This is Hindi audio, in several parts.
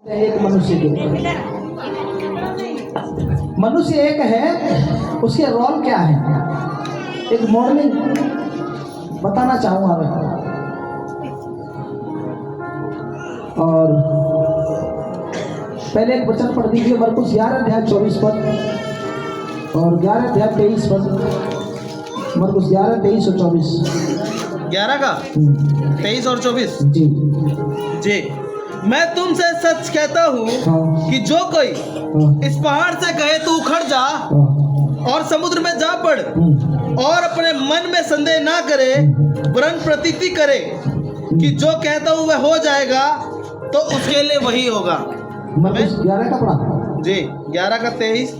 एक मनुष्य के मनुष्य एक है, उसके रोल क्या है? एक मॉडलिंग बताना चाहूंगा मैं। और पहले एक वचन पढ़ दीजिए, मरकुस 11 अध्याय 24 पद और 11 अध्याय 23 पद। मरकुस 11, 23 और 24। 11 का 23 और 24 जी जी। मैं तुमसे सच कहता हूँ कि जो कोई इस पहाड़ से कहे तू उखड़ जा और समुद्र में जा पड़ और अपने मन में संदेह ना करे वरन प्रतीति करे कि जो कहता हूँ वह हो जाएगा, तो उसके लिए वही होगा। मरकुस 11 का पढ़ा जी, 11 का 23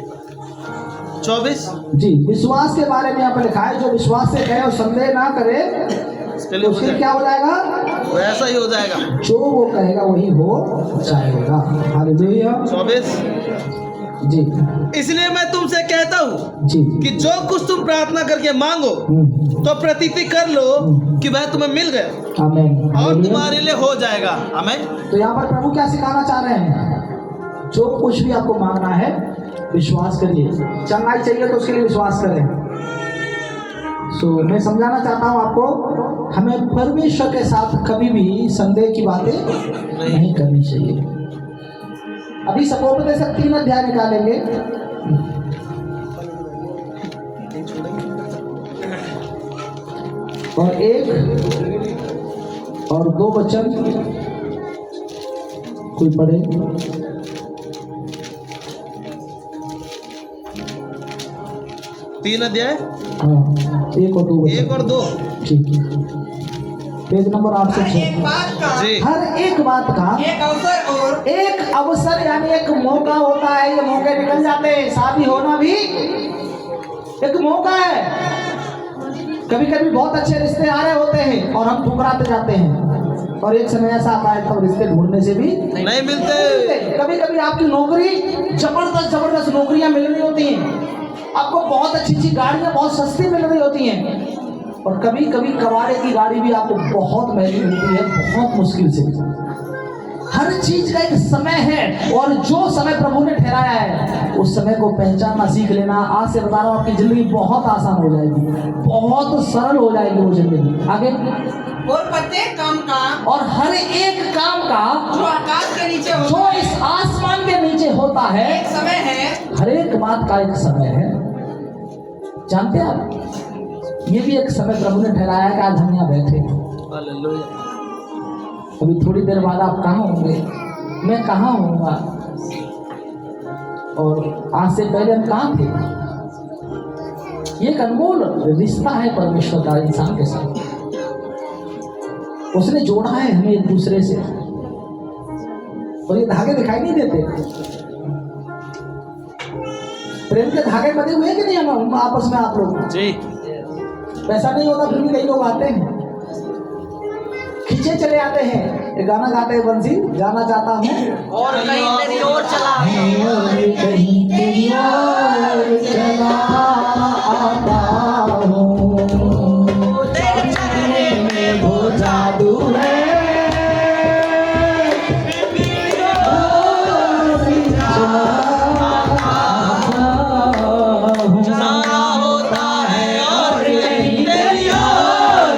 24 जी। विश्वास के बारे में यहाँ पर लिखा है, जो विश्वास से कहे और संदेह ना करे उसके तो लिए उसके क्या हो जाएगा? वैसा ही हो जाएगा। जो वो कहेगा वही हो जाएगा। हालेलुया। 24 जी इसलिए मैं तुमसे कहता हूँ जी कि जो कुछ तुम प्रार्थना करके मांगो तो प्रतीति कर लो कि वह तुम्हें मिल गया आमीन। और तुम्हारे लिए हो जाएगा। आमीन। तो यहाँ पर प्रभु क्या सिखाना चाह रहे हैं? जो कुछ भी आपको मांगना है विश्वास करिए। चंगाई चाहिए तो उसके लिए विश्वास करें। मैं समझाना चाहता हूँ आपको, हमें परमेश्वर के साथ कभी भी संदेह की बातें नहीं करनी चाहिए। अभी सपोपदेश 3 अध्याय निकालेंगे और 1 और 2 वचन कोई पढ़े। 3 अध्याय हाँ 1 और 2 वचन। 1 और 2 ठीक है। Page number 806। जी। हर एक बात का एक अवसर यानी एक मौका होता है। ये मौके निकल जाते हैं। शादी होना भी एक मौका है। कभी कभी बहुत अच्छे रिश्ते आ रहे होते हैं और हम ठुकराते जाते हैं, और एक समय ऐसा आता है तब रिश्ते ढूंढने से भी नहीं मिलते। कभी कभी आपकी नौकरी जबरदस्त नौकरियां मिल रही होती हैं, आपको बहुत अच्छी गाड़ियां बहुत सस्ती मिल रही होती हैं, और कभी कभी कबाड़े की गाड़ी भी आपको बहुत महंगी मिलती है, बहुत मुश्किल से। हर चीज का एक समय है, और जो समय प्रभु ने ठहराया है उस समय को पहचानना सीख लेना। आज से बता रहा हूँ, आपकी जिंदगी बहुत आसान हो जाएगी, बहुत सरल हो जाएगी वो जिंदगी। आगे और प्रत्येक काम का और हर एक काम का जो आकाश के नीचे होता जो इस आसमान के नीचे होता है, एक समय है। हर एक बात का एक समय है। जानते हैं आप, ये भी एक समय प्रभु ने ठहराया कि आज हम यहाँ बैठे हैं। हालेलुया। अभी थोड़ी देर बाद आप कहाँ होंगे, मैं कहाँ होऊंगा, और आज से पहले हम कहाँ थे। ये एक अनमोल रिश्ता है परमेश्वर का इंसान के साथ। उसने जोड़ा है हमें एक दूसरे से, और ये धागे दिखाई नहीं देते। प्रेम के धागे बंधे हुए हैं कि नहीं हम आपस में, आप लोग जी। वैसा नहीं होता, फिर भी कई लोग आते हैं खींचे चले आते हैं। ये गाना गाते हैं बंसी, जाना चाहता हूँ और कहीं तेरी ओर चला कहीं तेरी ओर चला आता हूँ, तेरे चेहरे में वो जादू है। जाना होता है और कहीं तेरी ओर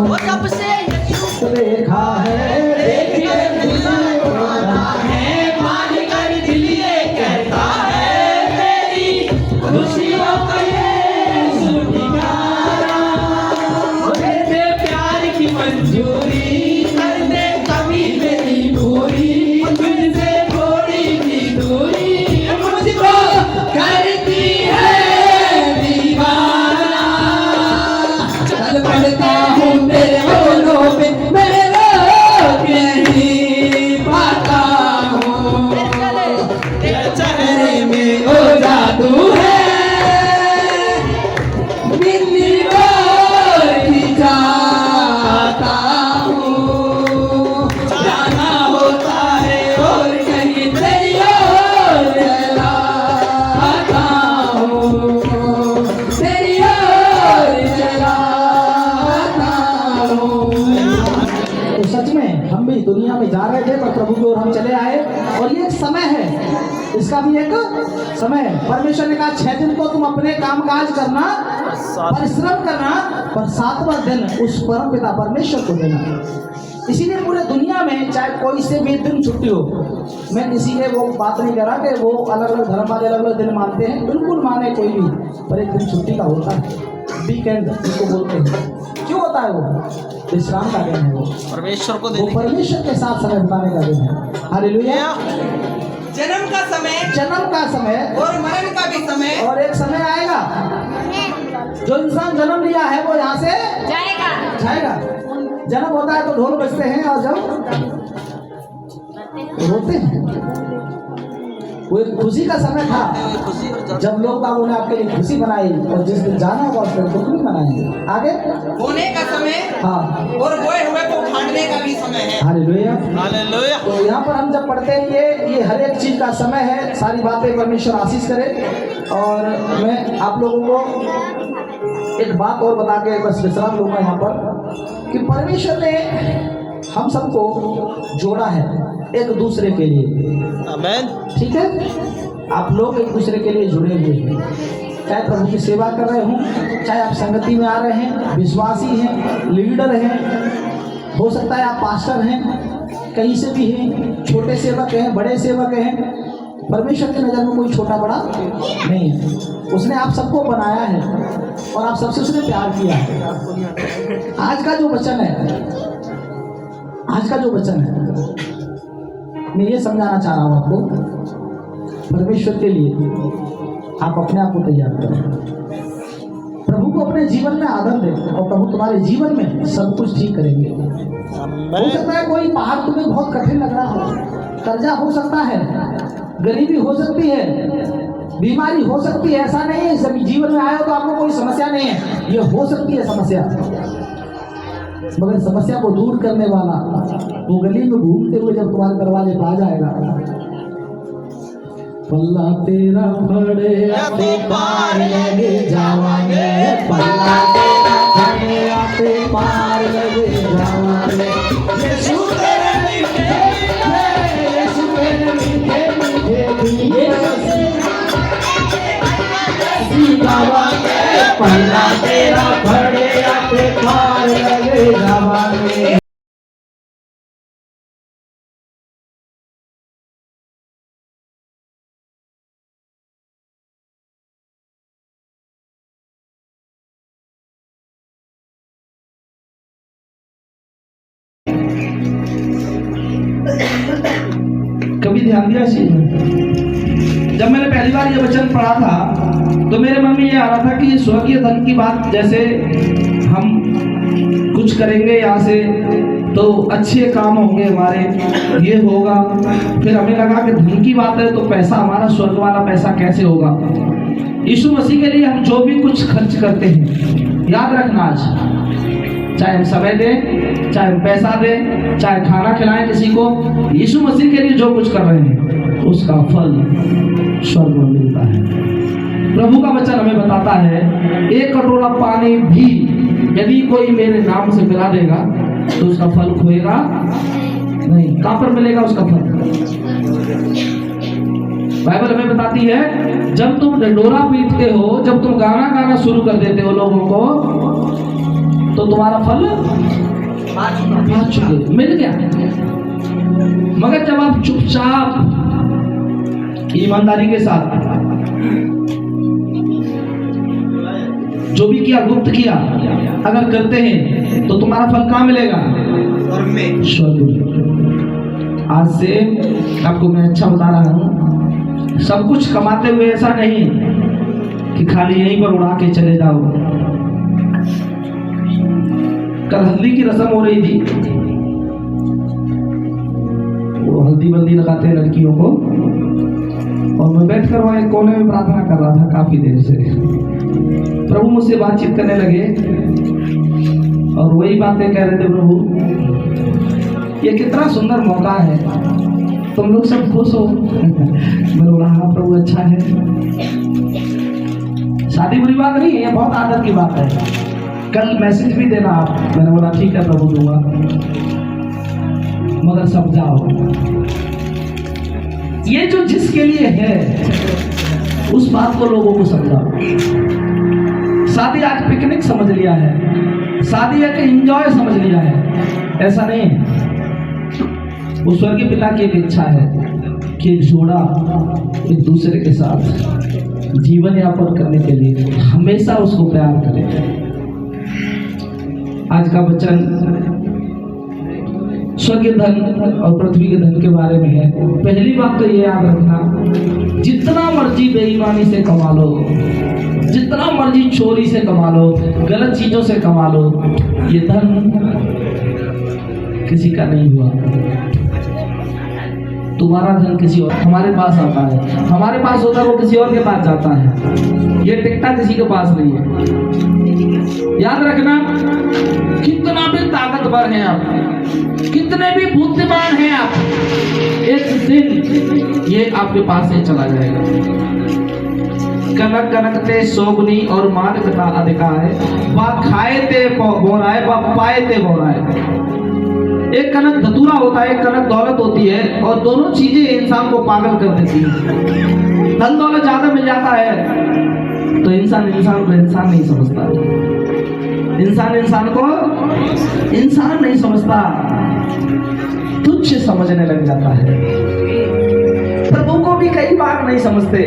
वो कब से देखा है मान कर दिल ये कहता है तेरी खुशियों का ये सुनिगारा तेरे प्यार की मंजूरी कर दे कभी मेरी पूरी तुझसे थोड़ी भी दूरी मुझको करती है दीवाना चल पड़ता हूँ तेरे बोलों पे मेरे रोज बीच में हम भी दुनिया में जा रहे थे, पर प्रभु की ओर हम चले आए। और ये एक समय है, इसका भी एक समय है। परमेश्वर ने कहा 6 दिन तो तुम अपने काम काज करना, परिश्रम करना, पर 7वां दिन उस परम पिता परमेश्वर को देना। इसीलिए पूरे दुनिया में चाहे कोई से भी दिन छुट्टी हो, मैं किसी के वो बात नहीं कर रहा कि वो अलग अलग धर्म वाले अलग अलग दिन मानते हैं, बिल्कुल माने कोई भी, पर एक दिन छुट्टी का होता है, वीकेंड जिसको बोलते हैं। क्यों होता है? वो विश्राम का दिन है, वो परमेश्वर को वो परमेश्वर के साथ समय बिताने का दिन है। हालेलुया। जन्म का समय, जन्म का समय और मरण का भी समय, और एक समय आएगा जो इंसान जन्म लिया है वो यहाँ से जाएगा। जन्म होता है तो ढोल बजते हैं, और जब रोते हैं वो एक खुशी का समय था जब लोग बाबू ने आपके लिए खुशी बनाई, और जिस दिन जाना होगा उस दिन दुख नहीं मनाएंगे। आगे होने का समय, हाँ, और बोए हुए को उखाड़ने का भी समय है। हालेलुया। हालेलुया। तो यहाँ पर हम जब पढ़ते हैं ये हर एक चीज का समय है। सारी बातें परमेश्वर आशीष करे। और मैं आप लोगों को एक बात और बता के बस विश्राम लूंगा यहाँ पर, कि परमेश्वर ने हम सबको जोड़ा है एक दूसरे के लिए। आमेन। ठीक है, आप लोग एक दूसरे के लिए जुड़े हुए हैं, चाहे प्रभु की सेवा कर रहे हों, चाहे आप संगति में आ रहे हैं, विश्वासी हैं, लीडर हैं, हो सकता है आप पास्टर हैं, कहीं से भी हैं, छोटे सेवक हैं, बड़े सेवक हैं। परमेश्वर की नज़र में कोई छोटा बड़ा नहीं है। उसने आप सबको बनाया है और आप सबसे उसने प्यार किया है। आज का जो वचन है मैं ये समझाना चाह रहा हूँ आपको, परमेश्वर के लिए आप अपने आप को तैयार करें, प्रभु को अपने जीवन में आदर दें, और प्रभु तुम्हारे जीवन में सब कुछ ठीक करेंगे। हो सकता है कोई पहाड़ तुम्हें बहुत कठिन लग रहा हो, कर्जा हो सकता है, गरीबी हो सकती है, बीमारी हो सकती है। ऐसा नहीं है सभी जीवन में आए हो तो आपको कोई समस्या नहीं है, ये हो सकती है समस्या, मगर समस्या को दूर करने वाला वो गली में घूमते हुए जब तुम्हारे दरवाजे पर आ जाएगा, पल्ला तेरा फड़े आते पार लगे जावांगे, पल्ला तेरा फड़े आते पार लगे जावांगे। यीशु तेरे मीठे यीशु तेरे मीठे मीठे जावांगे, पल्ला तेरा फड़े आते पार लगे जावांगे। कभी ध्यान दिया इसी में? जब मैंने पहली बार ये वचन पढ़ा था तो मेरे मन में ये आ रहा था कि ये स्वर्गीय धन की बात, जैसे हम कुछ करेंगे यहाँ से तो अच्छे काम होंगे हमारे, ये होगा। फिर हमें लगा कि धन की बात है तो पैसा हमारा स्वर्ग वाला पैसा कैसे होगा। यीशु मसीह के लिए हम जो भी कुछ खर्च करते हैं, याद रखना आज, चाहे हम समय दें, चाहे हम पैसा दें, चाहे खाना खिलाएं किसी को, यीशु मसीह के लिए जो कुछ कर रहे हैं उसका फल स्वर्ग में मिलता है। प्रभु का वचन हमें बताता है, 1 कटोरा पानी भी यदि कोई मेरे नाम से पिला देगा तो उसका फल खोएगा नहीं। कहाँ पर मिलेगा उसका फल? बाइबल हमें बताती है, जब तुम ढंढोरा पीटते हो, जब तुम गाना शुरू कर देते हो लोगों को, तो तुम्हारा फल आ चुके मिल गया। मगर जब आप चुपचाप ईमानदारी के साथ जो भी किया, गुप्त किया अगर करते हैं, तो तुम्हारा फल कहाँ मिलेगा? स्वर्ग में। आज से आपको मैं अच्छा बता रहा हूँ, सब कुछ कमाते हुए ऐसा नहीं कि खाली यहीं पर उड़ा के चले जाओ। कल हल्दी की रस्म हो रही थी, वो हल्दी बल्दी लगाते हैं लड़कियों को, और मैं बैठ कर वहाँ एक कोने में प्रार्थना कर रहा था काफी देर से। प्रभु मुझसे बातचीत करने लगे और वही बातें कह रहे थे, प्रभु ये कितना सुंदर मौका है, तुम लोग सब खुश हो। मैं बोला हाँ प्रभु अच्छा है, शादी बुरी बात नहीं है, ये बहुत आदर की बात है। कल मैसेज भी देना आप, मैंने बोला ठीक है प्रभु दूंगा। मगर समझाओ। ये जो जिसके लिए है उस बात को लोगों को समझाओ। शादी आज पिकनिक समझ लिया है, शादी एक एंजॉय समझ लिया है, ऐसा नहीं है। उस स्वर्गीय पिता की एक इच्छा है कि एक जोड़ा एक दूसरे के साथ जीवन यापन करने के लिए हमेशा उसको प्यार करे। आज का वचन स्वर्गीय धन और पृथ्वी के धन के बारे में है। पहली बात तो ये याद रखना, जितना मर्जी बेईमानी से कमा लो, जितना मर्जी चोरी से कमा लो, गलत चीजों से कमा लो, ये धन किसी का नहीं हुआ। तुम्हारा धन किसी और हमारे पास आता है, हमारे पास होता है वो किसी और के पास जाता है। ये टिकटा किसी के पास नहीं है। याद रखना, कितना भी ताकतवर हैं आप, कितने भी बुद्धिमान हैं आप, एक दिन ये आपके पास से चला जाएगा। कनक कनकते सोगनी और मानकता अधिकार है, बा खाए ते बोराए, बा पाए ते बोराए। एक कनक धतूरा होता है, एक कनक दौलत होती है, और दोनों चीजें इंसान को पागल कर देती हैं। धन दौलत ज्यादा मिल जाता है तो इंसान को इंसान नहीं समझता, इंसान को इंसान नहीं समझता, तुच्छ समझने लग जाता है। प्रभु को भी कई बार नहीं समझते।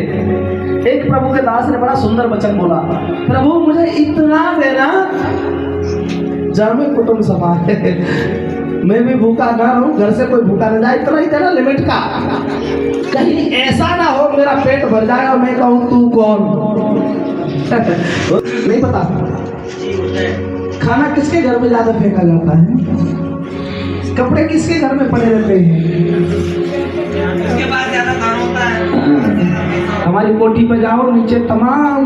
एक प्रभु के दास ने बड़ा सुंदर वचन बोला, प्रभु मुझे इतना देना जब में कुटुंब समा है, मैं भी भूखा ना रहूं, घर से कोई भूखा न जाए, इतना ही देना लिमिट का। कहीं ऐसा ना हो मेरा पेट भर जाए और मैं कहूं तू कौन। नहीं पता खाना किसके घर में ज्यादा फेंका जाता है, कपड़े किसके घर में पड़े रहते हैं, उसके बाद ज्यादा काम होता है। हमारी कोठी पे जाओ, नीचे तमाम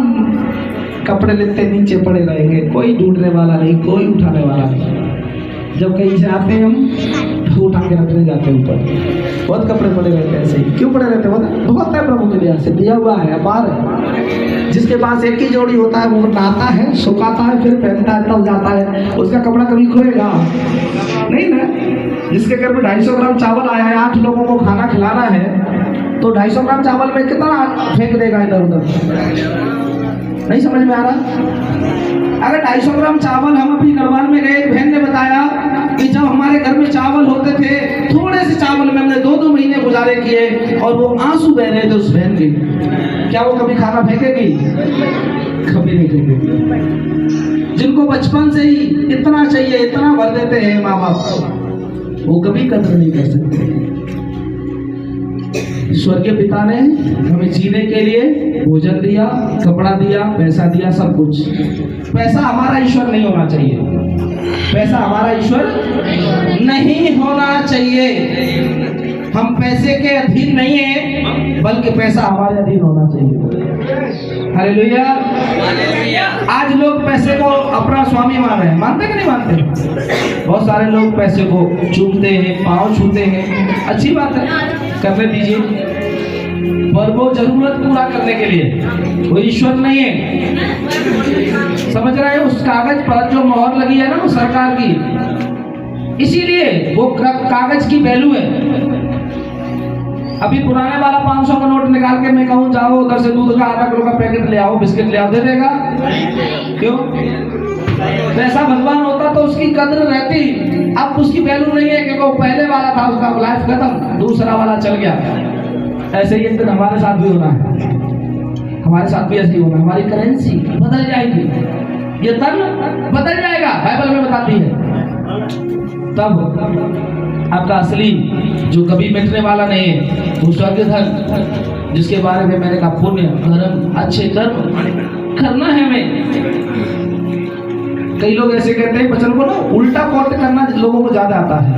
कपड़े लेते नीचे पड़े रहेंगे, कोई ढूंढने वाला नहीं, कोई उठाने वाला नहीं। जब कहीं से आते हैं हम तो उठा के रखने जाते हैं ऊपर, बहुत कपड़े पड़े रहते हैं ऐसे ही। क्यों पड़े रहते हैं? बहुत है प्रभु के लिए से दिया हुआ है, अपार है। जिसके पास एक ही जोड़ी होता है वो नहाता है, सुखाता है, फिर पहनता है, तब जाता है, उसका कपड़ा कभी खोएगा नहीं ना। जिसके घर में 250 ग्राम चावल आया है, 8 लोगों को खाना खिलाना है, तो 250 ग्राम चावल में कितना फेंक देगा इधर उधर? नहीं समझ में आ रहा? अगर 250 ग्राम चावल, हम अपनी गढ़वाल में गए, एक बहन ने बताया कि जब हमारे घर में चावल होते थे, थोड़े से चावल में हमने 2-2 महीने गुजारे किए, और वो आंसू बह रहे थे उस बहन के। क्या वो कभी खाना फेंकेगी? कभी नहीं फेंकेगी। जिनको बचपन से ही इतना चाहिए, इतना भर देते हैं माँ बाप, वो कभी कदर नहीं कर सकते। स्वर्गीय पिता ने हमें जीने के लिए भोजन दिया, कपड़ा दिया, पैसा दिया, सब कुछ। पैसा हमारा ईश्वर नहीं होना चाहिए, पैसा हमारा ईश्वर नहीं होना चाहिए। हम पैसे के अधीन नहीं हैं, बल्कि पैसा हमारे अधीन होना चाहिए। हालेलुया। आज लोग पैसे को अपना स्वामी मान रहे हैं, मानते कि नहीं मानते? बहुत सारे लोग पैसे को चूमते हैं, पाँव छूते हैं, अच्छी बात है, करने दीजिए, पर वो जरूरत पूरा करने के लिए, वो ईश्वर नहीं है। समझ रहे हैं? उस कागज पर जो मोहर लगी है ना, वो सरकार की, इसीलिए वो कागज की वैल्यू है। अभी पुराने वाला 500 का नोट निकाल के मैं कहूँ जाओ उधर से दूध का आधा किलो का पैकेट ले आओ, बिस्किट ले आओ, दे देगा? क्यों? पैसा भगवान होता तो उसकी कद्र रहती। अब उसकी वैल्यू नहीं है, क्योंकि वो पहले वाला था, उसका लाइफ खत्म, दूसरा वाला चल गया। ऐसे ही एक दिन हमारे साथ भी होना है, हमारे साथ भी ऐसे ही होना। हमारी करेंसी बदल जाएगी, ये धन बदल जाएगा, बाइबल में बताती है। तब आपका असली जो कभी मिटने वाला नहीं है, वो स्वर्गीय धन, जिसके बारे में मैंने कहा पुण्य, धर्म, अच्छे कर्म करना है हमें। कई लोग ऐसे कहते हैं वचन को ना उल्टा कोट करना लोगों को ज्यादा आता है।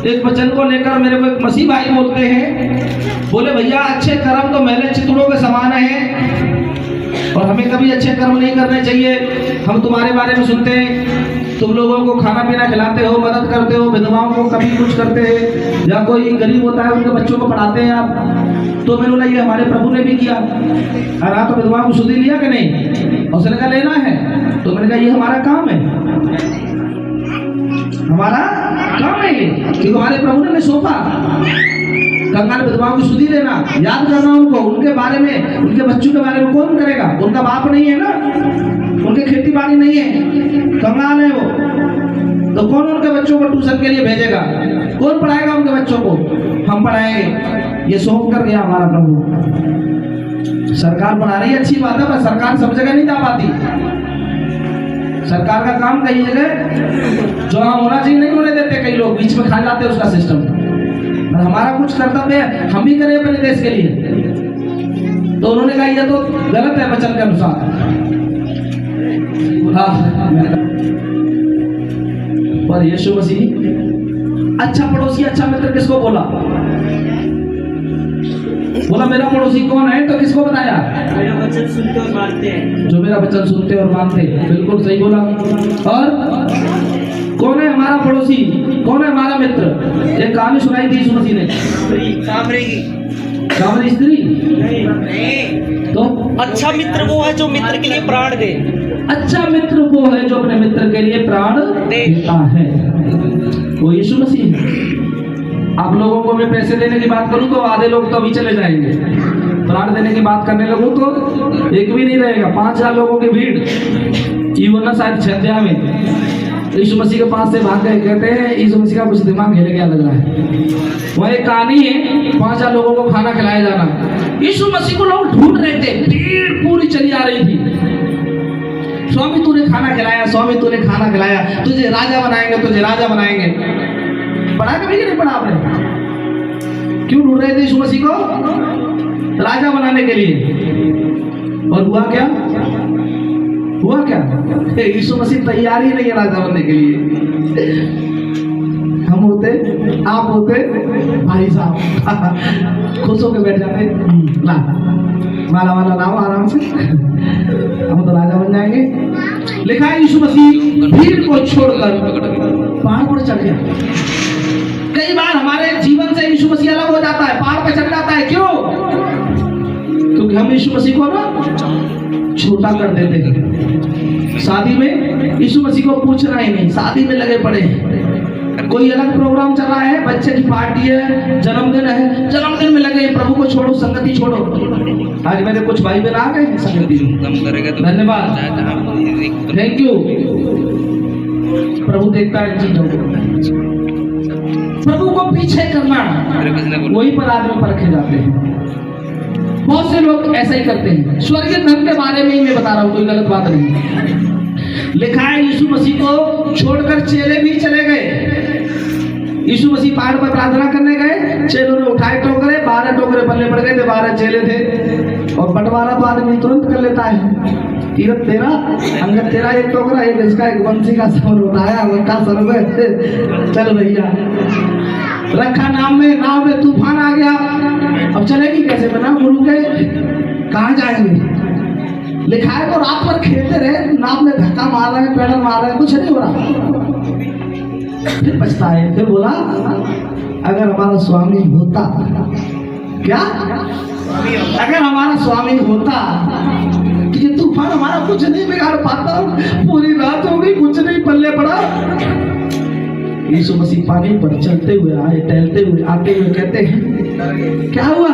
एक वचन को लेकर मेरे को एक मसीह भाई बोलते हैं, बोले भैया अच्छे कर्म तो मैले चितड़ों के समान है और हमें कभी अच्छे कर्म नहीं करने चाहिए। हम तुम्हारे बारे में सुनते हैं, तुम लोगों को खाना पीना खिलाते हो, मदद करते हो, विधवाओं को कभी कुछ करते हैं, या कोई गरीब होता है उनके बच्चों को पढ़ाते हैं आप। तो मैंने बोला ये हमारे प्रभु ने भी किया। और आप तो विधवाओं को सुधी लिया कि नहीं? और उसने कहा लेना है। तो मैंने कहा ये हमारा काम है, हमारा काम है ये कि हमारे प्रभु ने सौंपा। कंगाल विधवाओं की सुधि देना, याद करना उनको, उनके बारे में, उनके बच्चों के बारे में कौन करेगा? उनका बाप नहीं है ना, उनकी खेती बाड़ी नहीं है, कंगाल है वो, तो कौन उनके बच्चों को ट्यूशन के लिए भेजेगा? कौन पढ़ाएगा उनके बच्चों को? हम पढ़ाएंगे। ये सौंप कर गया हमारा प्रभु। सरकार बना रही है, अच्छी बात है, पर सरकार सब जगह नहीं जा पाती। सरकार का काम कई जगह जो होना चाहिए नहीं होने देते, कई लोग बीच में खा जाते हैं उसका सिस्टम। पर हमारा कुछ कर्तव्य है, हम भी करें अपने देश के लिए। तो उन्होंने कहा ये तो गलत है वचन के अनुसार। पर यीशु मसीह अच्छा पड़ोसी, अच्छा मित्र किसको बोला? बोला मेरा पड़ोसी कौन है, तो किसको बताया? मेरा वचन सुनते और मानते हैं। जो मेरा वचन सुनते और मानते। बिल्कुल सही बोला। और कौन है हमारा पड़ोसी, कौन है हमारा मित्र? एक कहानी सुनाई थी यीशु मसीह ने, सामरी स्त्री। तो अच्छा मित्र वो है जो मित्र के लिए प्राण दे। अच्छा मित्र वो है जो अपने मित्र के लिए प्राण देता है, वो यीशु मसीह है। आप लोगों को मैं पैसे देने की बात करूं तो आधे लोग तो अभी चले जाएंगे, प्राण देने की बात करने लगूं तो एक भी नहीं रहेगा। 5000 लोगों की भीड़ यूना शायद छद्या में यीशु मसीह के पास से भाग गए। कहते हैं यीशु मसीह का कुछ दिमाग हिले गया लग रहा है। वह एक कहानी है, 5000 लोगों को खाना खिलाया जाना। यीशु मसीह को लोग ढूंढ रहे थे, भीड़ पूरी चली आ रही थी। स्वामी तूने खाना खिलाया, स्वामी तूने खाना खिलाया, तुझे राजा बनाएंगे, तुझे राजा बनाएंगे। पढ़ा कभी कि नहीं पढ़ा आपने? क्यों ढूंढ रहे थे यीशु मसीह को? राजा बनाने के लिए। और हुआ क्या? हुआ क्या? यीशु मसीह तैयार ही नहीं है राजा बनने के लिए। हम होते, आप होते, भाई साहब खुश होकर बैठ जाते, ना माला वाला लाओ आराम से, हम तो राजा बन जाएंगे। लिखा है यीशु मसीह भीड़ को छोड़कर पहाड़ पर चढ़ गया। कई बार हमारे जीवन से यीशु मसीह अलग हो जाता है, पहाड़ पर चढ़ जाता है। क्यों? क्योंकि हम यीशु मसीह को ना छोटा कर देते हैं। शादी में यीशु मसीह को पूछना ही नहीं, शादी में लगे पड़े हैं। कोई अलग प्रोग्राम चल रहा है, बच्चे की पार्टी है, जन्मदिन है, जन्मदिन में लगे, प्रभु को छोड़ो, संगति छोड़ो। आज मेरे कुछ भाई बहन आ गए संगति में, धन्यवाद, थैंक यू। प्रभु देखता है चीजों को। प्रभु को पीछे करना, वही पर आदमी परखे जाते हैं। बहुत से लोग ऐसा ही करते हैं। स्वर्गीय धन के बारे में ही मैं बता रहा हूँ, कोई गलत बात नहीं। लिखा है यीशु मसीह को छोड़कर चेले भी चले गए। यीशु मसीह पहाड़ पर प्रार्थना करने गए, चेलों ने उठाए टोकरे, 12 टोकरे पल्ले पड़ गए थे, 12 चेले थे। और बंटवारा तो आदमी तुरंत कर लेता है। तीरथ तेरा, अंगत तेरा, एक टोकरा, एक इसका, एक बंसी का सर उठाया, उनका सर में चल भैया रखा। नाव में तूफान आ गया। अब चलेगी कैसे? बना गुरु के कहाँ जाएंगे? लिखा है तो रात भर खेलते रहे, नाव में धक्का मार रहे हैं, पैडल मार रहे हैं, कुछ नहीं हो रहा। फिर पछता है, फिर बोला अगर हमारा स्वामी होता, क्या अगर हमारा स्वामी होता तो ये तूफान हमारा कुछ नहीं बिगाड़ पाता। पूरी रात हो गई, कुछ नहीं पल्ले पड़ा। यीशु मसीह पानी पर चलते हुए आए, टहलते हुए आते हुए कहते हैं क्या हुआ?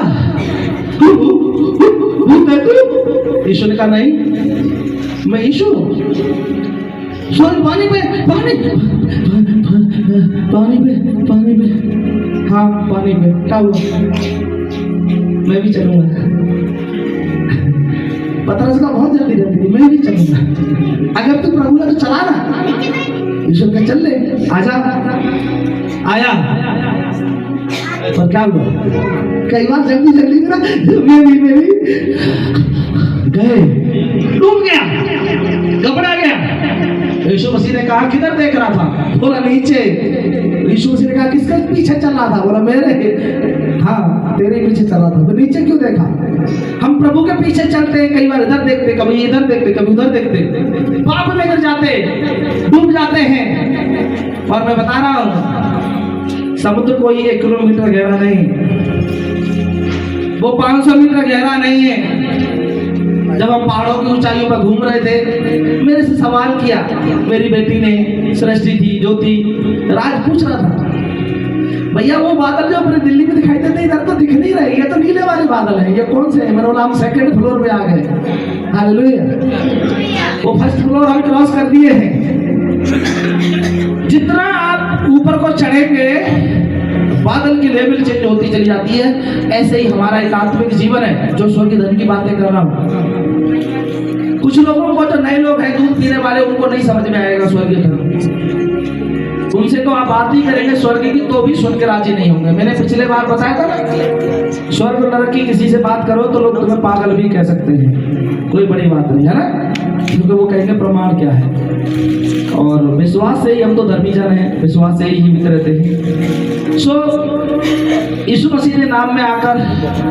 यीशु ने कहा नहीं, मैं यीशु हूँ। पानी पे, पानी पानी पे, पानी पे, हाँ पानी पे। क्या हुआ? मैं भी चलूंगा। पतरस का बहुत जल्दी रहती थी, मैं भी चलूंगा। अगर तू प्रभु है तो चला ना। यीशु कह चल ले, आजा। आया, पर क्या हुआ? कई बार जल्दी ना मेरी गए, डूब गया, घबरा गया। यीशु मसीह ने कहा किधर देख रहा था? बोला नीचे। यीशु मसीह ने कहा किसका पीछे चल रहा था? बोला मेरे। हाँ तेरे पीछे चल रहा था। तो नीचे क्यों देखा? हम प्रभु के पीछे चलते हैं, कई बार इधर देखते, कभी इधर देखते, कभी उधर देखते, पाप में गिर जाते, डूब जाते हैं। और मैं बता रहा हूं समुद्र कोई 1 किलोमीटर गहरा नहीं, वो 500 मीटर गहरा नहीं है। जब हम पहाड़ों की ऊंचाइयों पर घूम रहे थे, मेरे से सवाल किया मेरी बेटी ने, सृष्टि थी, ज्योति, राज पूछ रहा था, भैया वो बादल जो अपने दिल्ली में दिखाई देते इधर तो दिख नहीं रहे, ये तो नीले वाले बादल हैं, ये कौन से हैं? मैंने बोला हम सेकंड फ्लोर पे आ गए। हालेलुया। वो फर्स्ट फ्लोर हम क्रॉस कर दिए हैं। जितना आप ऊपर को चढ़ेंगे बादल की लेवल चेंज होती चली जाती है। ऐसे ही हमारा एक आत्मिक जीवन है, जो स्वर्ग के धन की बातें कर रहा हूँ। कुछ लोगों को, जो नए लोग हैं दूध पीने वाले, उनको नहीं समझ में आएगा स्वर्गीय धन। उनसे तो आप बात ही करेंगे स्वर्ग की तो भी सुन के राजी नहीं होंगे। मैंने पिछले बार बताया था ना, स्वर्ग नरक की किसी से बात करो तो लोग तुम्हें पागल भी कह सकते हैं, कोई बड़ी बात नहीं है ना, क्योंकि वो कहेंगे प्रमाण क्या है। और विश्वास से ही हम तो धर्मी जन हैं, विश्वास से ही जीवित रहते हैं। यीशु मसीह ने नाम में आकर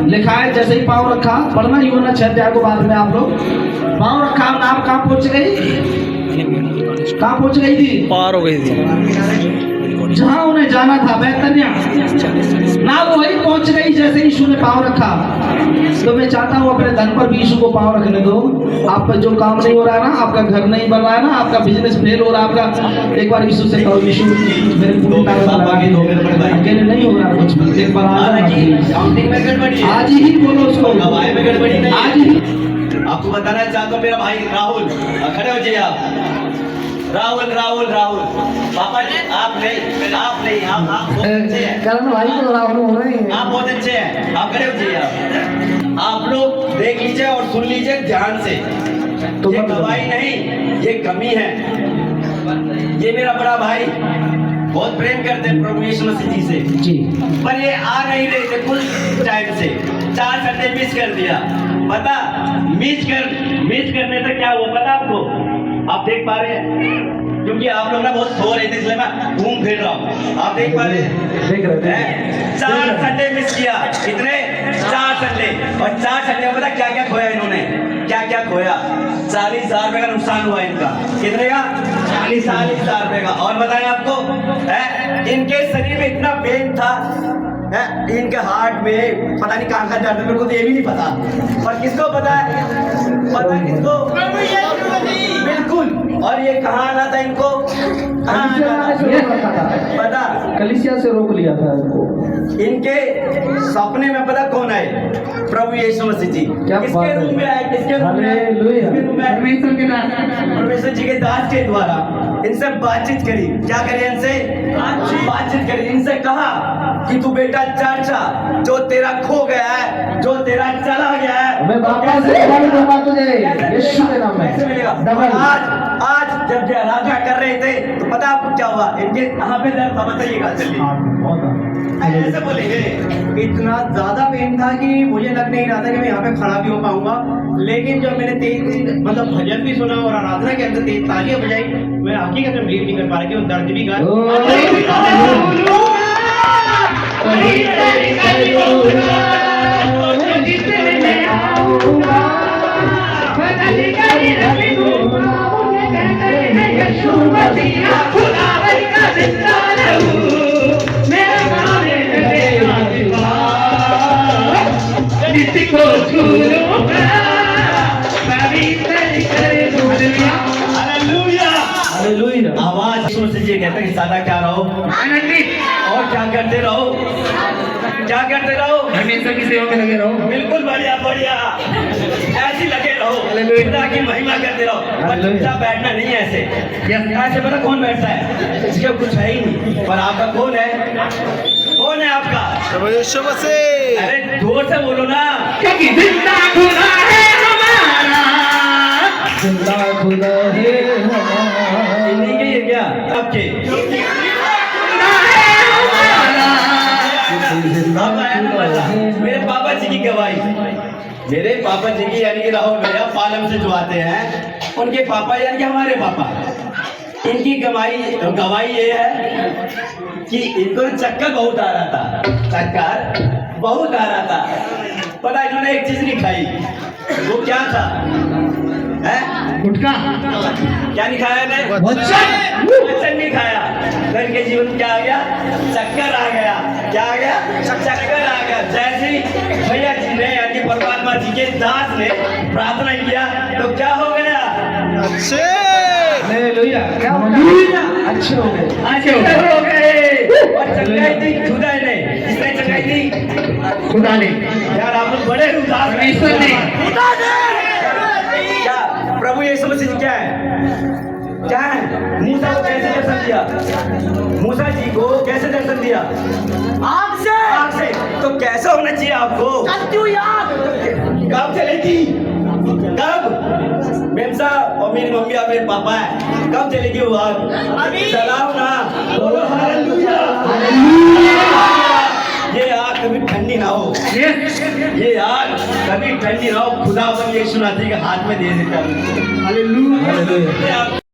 लिखा है, जैसे ही पाँव रखा, पढ़ना ही होना 6 अध्याय को बाद में आप लोग, पाँव रखा, नाम कहाँ पहुंच गई? कहाँ पहुंच गई थी? पार हो गई थी जहां उन्हें जाना था, बैतनिया ना, वो वही पहुंच गई जैसे यीशु ने पाँव रखा। तो मैं चाहता हूँ अपने धन पर भी यीशु को पाँव रखने दो। आप पर जो काम नहीं हो रहा है ना, आपका घर नहीं बन रहा है ना, आपका बिजनेस फेल हो रहा है आपका, एक बार यीशु से कहो, यीशु मेरे पूरी ताकत लगा के दो, अकेले नहीं हो रहा कुछ भी, एक बार आज ही बोलो उसको, आज ही। आपको बताना चाहता हूँ, मेरा भाई राहुल, खड़े हो जाइए आप। राहुल राहुल राहुल, पापा जी आप नहीं, आप बहुत अच्छे हैं। करण भाई को राहुल हो रहे हैं, आप बहुत अच्छे हैं, आप खड़े हो जाइए। आप लोग देख लीजिए और सुन लीजिए ध्यान से, तो ये गवाही नहीं, ये कमी है। ये मेरा बड़ा भाई बहुत प्रेम करते हैं प्रभु यीशु मसीह जी से जी, पर ये आ नहीं रहे थे कुछ टाइम से, 4 संडे मिस कर दिया। पता मिस करने से क्या हुआ पता आपको? आप देख पा रहे हैं, क्योंकि आप लोग ना बहुत सो रहे थे इसलिए मैं घूम फिर रहा हूँ। आप देख पा रहे हैं, देख रहे थे 4 संडे मिस किया। कितने? 4 संडे। और 4 संडे में पता क्या क्या खोया इन्होंने? क्या क्या खोया? 40,000 रुपए का नुकसान हुआ इनका। कितने का? 40,000 रुपए का। और बताएं आपको, इनके शरीर में इतना पेन था, इनके हार्ट में पता नहीं कहाँ दर्द है, मेरे को तो ये भी नहीं पता। और किसको पता है? पता किसको? बिल्कुल। और ये कहाँ आना था इनको? पता? कलीसिया से रोक लिया था इनको। इनके सपने में पता कौन आए? प्रभु यीशु मसीह जी। किसके रूम में आए? किसके रूम में आए? परमेश्वर जी के दास के द्वारा इनसे बातचीत करी। क्या करी इनसे? बातचीत करी। इनसे कहा कि तू बेटा चाचा, जो तेरा खो गया है, जो तेरा चला गया है, मैं वापस डबल दूंगा तुझे यीशु के नाम में। कैसे मिलेगा? डबल। आज जब राजा कर रहे थे तो पता आपको क्या हुआ? इनके यहाँ पे दर्द था, बताइएगा जल्दी। ऐसे बोलेंगे, इतना ज्यादा पेन था कि मुझे लग नहीं रहा था कि मैं यहाँ पे खड़ा भी हो पाऊंगा। लेकिन जब मैंने तेज मतलब भजन भी सुना और आराधना के अंदर तेज तालियां बजाई, मैं हकीकत में बिलीव नहीं कर पा रहा कि वो दर्द भी आवाज यीशु मसीह जी कहते हैं कि सदा क्या रहो, और क्या करते रहो, क्या करते रहो, हमेशा की सेवा में लगे रहो। बिल्कुल बढ़िया बढ़िया, ऐसी लगे रहो, पिता की महिमा करते रहो। पर चुपचाप बैठना नहीं है ऐसे। ऐसे पता कौन बैठता है? इसके कुछ है ही नहीं। पर आपका कौन है? कौन है आपका? प्रभु यीशु मसीह। अरे जोर से बोलो ना। क्योंकि जिंदा खुदा है हमारा, जिंदा खुदा है हमारा। इन्हीं के ये क्या आपके? मेरे पापा जी की गवाही, मेरे पापा जी की यानी कि राहुल भैया पालम से जो आते हैं, उनके पापा यानी कि हमारे पापा, इनकी गवाही ये है कि इनको चक्कर बहुत आ रहा था, चक्कर बहुत आ रहा था। पता इन्होंने एक चीज नहीं खाई, वो क्या था? गुटखा क्या नहीं खाया ने? वचन नहीं खाया। तो इनके जीवन में क्या आ गया? चक्कर आ गया। क्या आ गया? चक्कर आ गया। जैसे ही भैया जी ने यानी परमात्मा जी के दास ने प्रार्थना किया तो क्या हो गया? अच्छे हालेलुया, क्या हो गया? अच्छे हो गए। अच्छे हो गए। और चंगाई दी खुदा ने, जिसने चंगाई दी खुदा ने। यार आप लोग बड़े उदास हैं। ईश्वर ने, खुदा ने। क्या प्रभु यीशु मसीह क्या है? क्या है? मूसा को कैसे दर्शन दिया? मूसा जी को कैसे दर्शन दिया? आग से। आग से। तो कैसा होना चाहिए आपको? कब चलेगी? कब? मेम साहब और मेरी मम्मी और मेरे पापा है, कब चलेगी वो आग? चलाओ ना, बोलो हालेलुया। ये आग कभी ठंडी ना हो, ये आग कभी ठंडी ना हो। खुदा यीशु मसीह के हाथ में दे देता हूँ। हालेलुया।